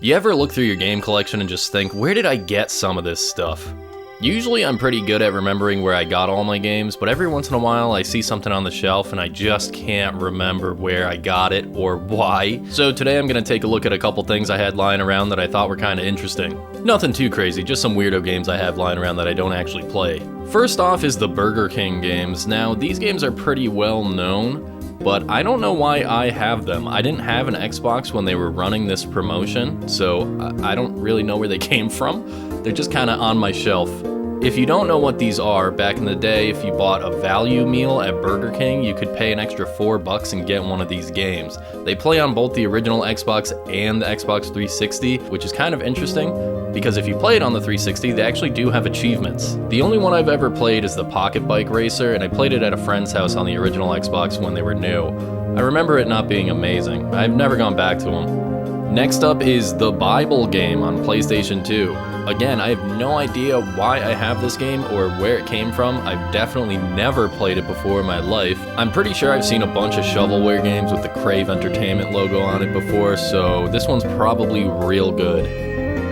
You ever look through your game collection and just think, where did I get some of this stuff? Usually I'm pretty good at remembering where I got all my games, but every once in a while I see something on the shelf and I just can't remember where I got it or why. So today I'm gonna take a look at a couple things I had lying around that I thought were kinda interesting. Nothing too crazy, just some weirdo games I have lying around that I don't actually play. First off is the Burger King games. Now these games are pretty well known, but I don't know why I have them. I didn't have an Xbox when they were running this promotion, so I don't really know where they came from. They're just kinda on my shelf. If you don't know what these are, back in the day, if you bought a value meal at Burger King, you could pay an extra $4 and get one of these games. They play on both the original Xbox and the Xbox 360, which is kind of interesting, because if you play it on the 360, they actually do have achievements. The only one I've ever played is the Pocket Bike Racer, and I played it at a friend's house on the original Xbox when they were new. I remember it not being amazing. I've never gone back to them. Next up is the Bible game on PlayStation 2. Again, I have no idea why I have this game or where it came from. I've definitely never played it before in my life. I'm pretty sure I've seen a bunch of shovelware games with the Crave Entertainment logo on it before, so this one's probably real good.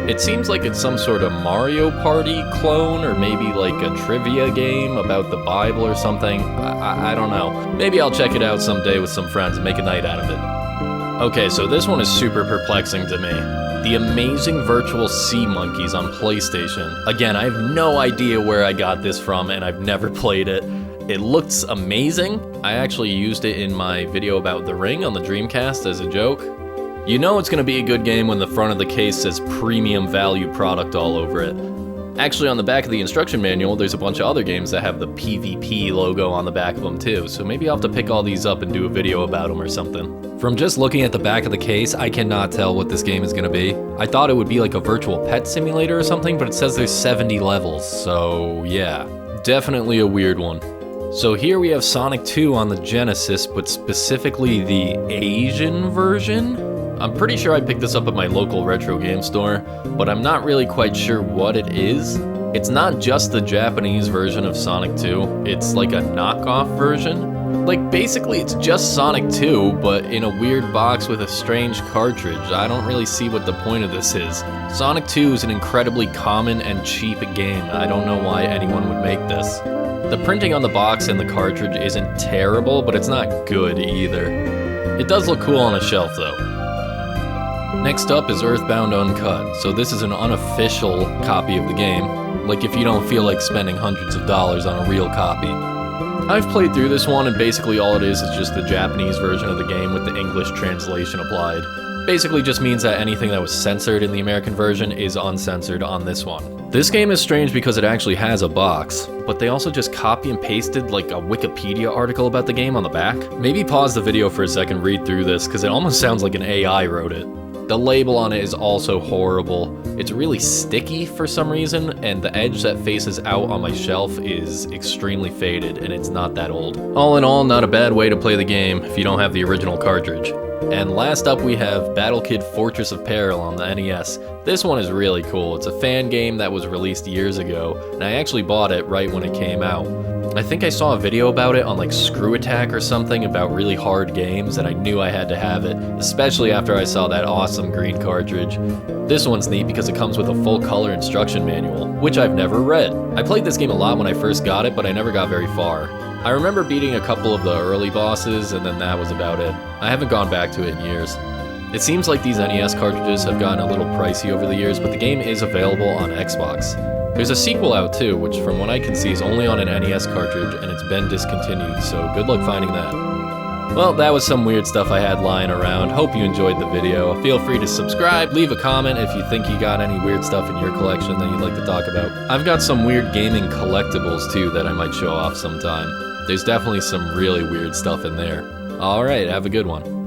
It seems like it's some sort of Mario Party clone, or maybe like a trivia game about the Bible or something. I don't know. Maybe I'll check it out someday with some friends and make a night out of it. Okay, so this one is super perplexing to me. The Amazing Virtual Sea Monkeys on PlayStation. Again, I have no idea where I got this from and I've never played it. It looks amazing. I actually used it in my video about The Ring on the Dreamcast as a joke. You know it's gonna be a good game when the front of the case says premium value product all over it. Actually, on the back of the instruction manual, there's a bunch of other games that have the PvP logo on the back of them too, so maybe I'll have to pick all these up and do a video about them or something. From just looking at the back of the case, I cannot tell what this game is gonna be. I thought it would be like a virtual pet simulator or something, but it says there's 70 levels, so yeah. Definitely a weird one. So here we have Sonic 2 on the Genesis, but specifically the Asian version? I'm pretty sure I picked this up at my local retro game store, but I'm not really quite sure what it is. It's not just the Japanese version of Sonic 2, it's like a knockoff version. Like basically it's just Sonic 2, but in a weird box with a strange cartridge. I don't really see what the point of this is. Sonic 2 is an incredibly common and cheap game. I don't know why anyone would make this. The printing on the box and the cartridge isn't terrible, but it's not good either. It does look cool on a shelf though. Next up is Earthbound Uncut, so this is an unofficial copy of the game, like if you don't feel like spending hundreds of dollars on a real copy. I've played through this one and basically all it is just the Japanese version of the game with the English translation applied. Basically just means that anything that was censored in the American version is uncensored on this one. This game is strange because it actually has a box, but they also just copy and pasted like a Wikipedia article about the game on the back. Maybe pause the video for a second, read through this, because it almost sounds like an AI wrote it. The label on it is also horrible. It's really sticky for some reason, and the edge that faces out on my shelf is extremely faded, and it's not that old. All in all, not a bad way to play the game if you don't have the original cartridge. And last up we have Battle Kid Fortress of Peril on the NES. This one is really cool. It's a fan game that was released years ago, and I actually bought it right when it came out. I think I saw a video about it on like Screw Attack or something about really hard games, and I knew I had to have it, especially after I saw that awesome green cartridge. This one's neat because it comes with a full color instruction manual, which I've never read. I played this game a lot when I first got it, but I never got very far. I remember beating a couple of the early bosses, and then that was about it. I haven't gone back to it in years. It seems like these NES cartridges have gotten a little pricey over the years, but the game is available on Xbox. There's a sequel out too, which from what I can see is only on an NES cartridge, and it's been discontinued, so good luck finding that. Well, that was some weird stuff I had lying around. Hope you enjoyed the video. Feel free to subscribe, leave a comment if you think you got any weird stuff in your collection that you'd like to talk about. I've got some weird gaming collectibles too that I might show off sometime. There's definitely some really weird stuff in there. Alright, have a good one.